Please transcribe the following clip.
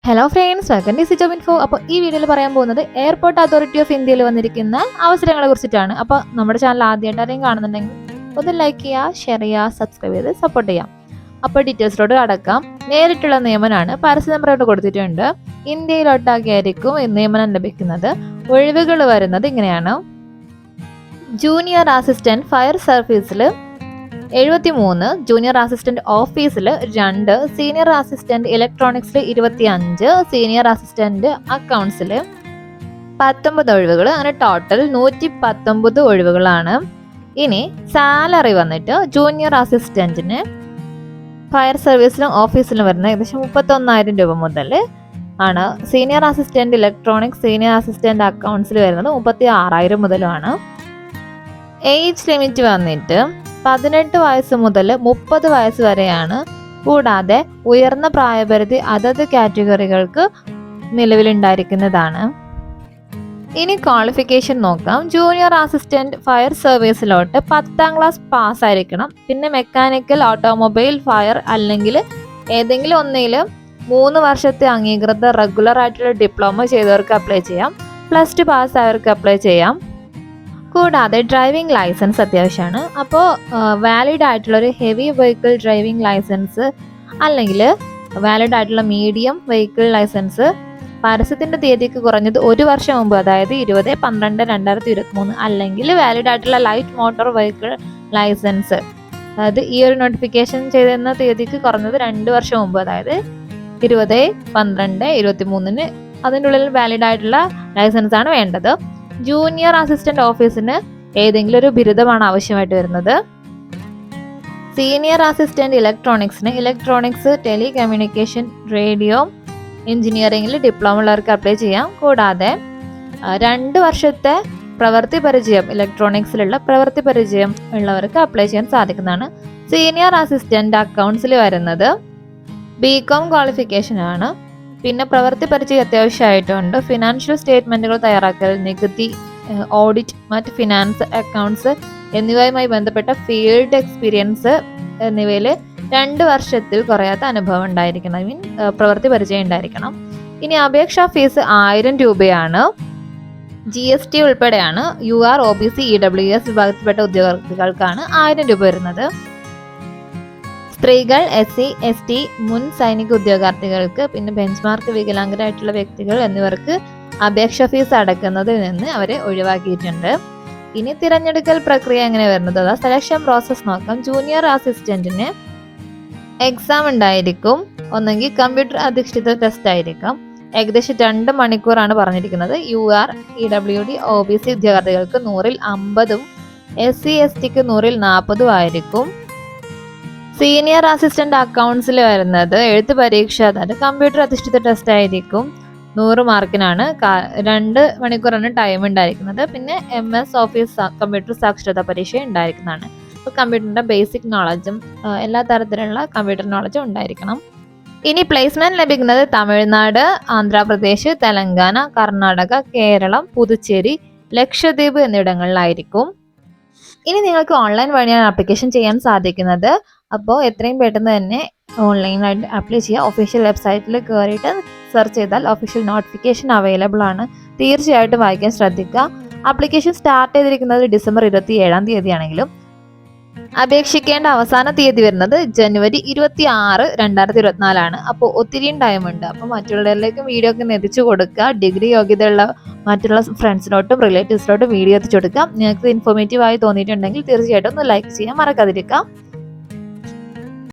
Hello friends, welcome to job info. അപ്പോൾ ഈ വീഡിയോയിൽ പറയാൻ പോകുന്നത് എയർപോർട്ട് അതോറിറ്റി ഓഫ് ഇന്ത്യയിൽ വന്നിരിക്കുന്ന അവസരങ്ങളെ കുറിച്ചിട്ടാണ്. അപ്പോൾ നമ്മുടെ ചാനൽ ആദ്യമായിട്ട് ആരെയും കാണുന്നുണ്ടെങ്കിൽ ഒന്ന് ലൈക്ക് ചെയ്യുക, ഷെയർ ചെയ്യുക, സബ്സ്ക്രൈബ് ചെയ്ത് സപ്പോർട്ട് ചെയ്യാം. അപ്പോൾ ഡീറ്റെയിൽസിലോട്ട് കടക്കാം. നേരിട്ടുള്ള നിയമനമാണ്. പരസ്യ നമ്പറായിട്ട് കൊടുത്തിട്ടുണ്ട്. ഇന്ത്യയിലൊട്ടാക്കിയായിരിക്കും നിയമനം ലഭിക്കുന്നത്. ഒഴിവുകൾ വരുന്നത് ഇങ്ങനെയാണ്. ജൂനിയർ അസിസ്റ്റന്റ് ഫയർ സർവീസിൽ 73, ജൂനിയർ അസിസ്റ്റന്റ് ഓഫീസിൽ 2, സീനിയർ അസിസ്റ്റന്റ് ഇലക്ട്രോണിക്സിൽ 25, സീനിയർ അസിസ്റ്റന്റ് അക്കൗണ്ട്സിൽ 19 ഒഴിവുകൾ. അങ്ങനെ ടോട്ടൽ 119 ഒഴിവുകളാണ്. ഇനി സാലറി വന്നിട്ട് ജൂനിയർ അസിസ്റ്റന്റിന് ഫയർ സർവീസിലും ഓഫീസിലും വരുന്ന ഏകദേശം 31,000 രൂപ മുതൽ ആണ്. Senior assistant electronics, senior assistant അക്കൗണ്ട്സിൽ വരുന്നത് 36,000 മുതലുമാണ്. ഏജ് ലിമിറ്റ് വന്നിട്ട് 18 വയസ്സ് മുതൽ 30 വയസ്സ് വരെയാണ്. കൂടാതെ ഉയർന്ന പ്രായപരിധി അതത് കാറ്റഗറികൾക്ക് നിലവിലുണ്ടായിരിക്കുന്നതാണ്. ഇനി ക്വാളിഫിക്കേഷൻ നോക്കാം. ജൂനിയർ അസിസ്റ്റന്റ് ഫയർ സർവീസിലോട്ട് 10ാം ക്ലാസ് പാസ് ആയിരിക്കണം. പിന്നെ മെക്കാനിക്കൽ, ഓട്ടോമൊബൈൽ, ഫയർ അല്ലെങ്കിൽ ഏതെങ്കിലും ഒന്നിൽ 3 വർഷത്തെ അംഗീകൃത റെഗുലർ ആയിട്ടുള്ള ഡിപ്ലോമ ചെയ്തവർക്ക് അപ്ലൈ ചെയ്യാം. +2 പാസ് ആയവർക്ക് അപ്ലൈ ചെയ്യാം. കൂടാതെ ഡ്രൈവിംഗ് ലൈസൻസ് അത്യാവശ്യമാണ്. അപ്പോൾ വാലിഡ് ആയിട്ടുള്ളൊരു ഹെവി വെഹിക്കിൾ ഡ്രൈവിംഗ് ലൈസൻസ് അല്ലെങ്കിൽ വാലിഡ് ആയിട്ടുള്ള മീഡിയം വെഹിക്കിൾ ലൈസൻസ് പരസ്യത്തിൻ്റെ തീയതിക്ക് കുറഞ്ഞത് 1 വർഷം മുമ്പ്, അതായത് 20/12/2023, അല്ലെങ്കിൽ വാലിഡ് ആയിട്ടുള്ള ലൈറ്റ് മോട്ടോർ വെഹിക്കിൾ ലൈസൻസ്, അതായത് ഈ ഒരു നോട്ടിഫിക്കേഷൻ ചെയ്തിരുന്ന തീയതിക്ക് കുറഞ്ഞത് 2 വർഷം മുമ്പ്, അതായത് 20/12/23 അതിൻ്റെ ഉള്ളിൽ വാലിഡ് ആയിട്ടുള്ള ലൈസൻസ് ആണ് വേണ്ടത്. ജൂനിയർ അസിസ്റ്റന്റ് ഓഫീസിന് ഏതെങ്കിലും ഒരു ബിരുദമാണ് ആവശ്യമായിട്ട് വരുന്നത്. സീനിയർ അസിസ്റ്റന്റ് ഇലക്ട്രോണിക്സിന് ഇലക്ട്രോണിക്സ്, ടെലികമ്മ്യൂണിക്കേഷൻ, റേഡിയോ എഞ്ചിനീയറിംഗിൽ ഡിപ്ലോമ ഉള്ളവർക്ക് അപ്ലൈ ചെയ്യാം. കൂടാതെ 2 വർഷത്തെ പ്രവൃത്തി പരിചയം, ഇലക്ട്രോണിക്സിലുള്ള പ്രവൃത്തി പരിചയം ഉള്ളവർക്ക് അപ്ലൈ ചെയ്യാൻ സാധിക്കുന്നതാണ്. സീനിയർ അസിസ്റ്റന്റ് അക്കൗണ്ട്സിൽ വരുന്നത് BCom ക്വാളിഫിക്കേഷൻ ആണ്. പിന്നെ പ്രവൃത്തി പരിചയം അത്യാവശ്യമായിട്ടുണ്ട്. ഫിനാൻഷ്യൽ സ്റ്റേറ്റ്മെന്റുകൾ തയ്യാറാക്കൽ, നികുതി, ഓഡിറ്റ്, മറ്റ് ഫിനാൻസ്, അക്കൗണ്ട്സ് എന്നിവയുമായി ബന്ധപ്പെട്ട ഫീൽഡ് എക്സ്പീരിയൻസ് എന്നിവയിൽ 2 വർഷത്തിൽ കുറയാത്ത അനുഭവം ഉണ്ടായിരിക്കണം. പ്രവൃത്തി പരിചയം ഉണ്ടായിരിക്കണം. ഇനി അപേക്ഷാ ഫീസ് 1000 രൂപയാണ്. GST ഉൾപ്പെടെയാണ്. UR, OBC, EWS വിഭാഗത്തിൽപ്പെട്ട ഉദ്യോഗാർത്ഥികൾക്കാണ് 1000 രൂപ വരുന്നത്. സ്ത്രീകൾ, SC, ST, മുൻ സൈനിക ഉദ്യോഗാർത്ഥികൾക്ക്, പിന്നെ ബെഞ്ച്മാർക്ക് വികലാംഗരായിട്ടുള്ള വ്യക്തികൾ എന്നിവർക്ക് അപേക്ഷ ഫീസ് അടക്കുന്നതിൽ നിന്ന് അവരെ ഒഴിവാക്കിയിട്ടുണ്ട്. ഇനി തിരഞ്ഞെടുക്കൽ പ്രക്രിയ എങ്ങനെ വരുന്നത്, അതായത് സെലക്ഷൻ പ്രോസസ് നോക്കാം. ജൂനിയർ അസിസ്റ്റന്റിന് എക്സാം ഉണ്ടായിരിക്കും. ഒന്നെങ്കിൽ കമ്പ്യൂട്ടർ അധിഷ്ഠിത ടെസ്റ്റ് ആയിരിക്കാം. ഏകദേശം 2 മണിക്കൂറാണ് പറഞ്ഞിരിക്കുന്നത്. UR, EWD, OBC ഉദ്യോഗാർത്ഥികൾക്ക് 100-ൽ 50-ഉം SC, STക്ക് 100-ൽ 40-ഉം ആയിരിക്കും. സീനിയർ അസിസ്റ്റന്റ് അക്കൗണ്ട്സിൽ വരുന്നത് എഴുത്ത് പരീക്ഷ, അതായത് കമ്പ്യൂട്ടർ അധിഷ്ഠിത ടെസ്റ്റ് ആയിരിക്കും. 100 മാർക്കിനാണ്. 2 മണിക്കൂറാണ് ടൈം ഉണ്ടായിരിക്കുന്നത്. പിന്നെ MS ഓഫീസ് കമ്പ്യൂട്ടർ സാക്ഷരതാ പരീക്ഷ ഉണ്ടായിരിക്കുന്നതാണ്. അപ്പോൾ കമ്പ്യൂട്ടറിന്റെ ബേസിക് നോളജും എല്ലാ തരത്തിലുള്ള കമ്പ്യൂട്ടർ നോളജും ഉണ്ടായിരിക്കണം. ഇനി പ്ലേസ്മെന്റ് ലഭിക്കുന്നത് തമിഴ്നാട്, ആന്ധ്രാപ്രദേശ്, തെലങ്കാന, കർണാടക, കേരളം, പുതുച്ചേരി, ലക്ഷദ്വീപ് എന്നിവിടങ്ങളിലായിരിക്കും. ഇനി നിങ്ങൾക്ക് ഓൺലൈൻ വഴിയാണ് ആപ്ലിക്കേഷൻ ചെയ്യാൻ സാധിക്കുന്നത്. അപ്പോൾ എത്രയും പെട്ടെന്ന് തന്നെ ഓൺലൈനായിട്ട് അപ്ലൈ ചെയ്യുക. ഒഫീഷ്യൽ വെബ്സൈറ്റിൽ കയറിയിട്ട് സെർച്ച് ചെയ്താൽ ഒഫീഷ്യൽ നോട്ടിഫിക്കേഷൻ അവൈലബിൾ ആണ്. തീർച്ചയായിട്ടും വായിക്കാൻ ശ്രദ്ധിക്കുക. ആപ്ലിക്കേഷൻ സ്റ്റാർട്ട് ചെയ്തിരിക്കുന്നത് ഡിസംബർ 27-ാം തീയതിയാണെങ്കിലും അപേക്ഷിക്കേണ്ട അവസാന തീയതി വരുന്നത് ജനുവരി 26, 2024 അപ്പോൾ ഒത്തിരിയും ടൈമുണ്ട്. അപ്പോൾ മറ്റുള്ളവരിലേക്കും വീഡിയോ ഒക്കെ എത്തിച്ചു കൊടുക്കുക. ഡിഗ്രി യോഗ്യതയുള്ള മറ്റുള്ള ഫ്രണ്ട്സിനോട്ടും റിലേറ്റീവ്സിനോട്ടും വീഡിയോ എത്തിച്ചു കൊടുക്കുക. നിങ്ങൾക്ക് ഇൻഫോർമേറ്റീവ് ആയി തോന്നിയിട്ടുണ്ടെങ്കിൽ തീർച്ചയായിട്ടും ഒന്ന് ലൈക്ക് ചെയ്യാൻ മറക്കാതിരിക്കുക.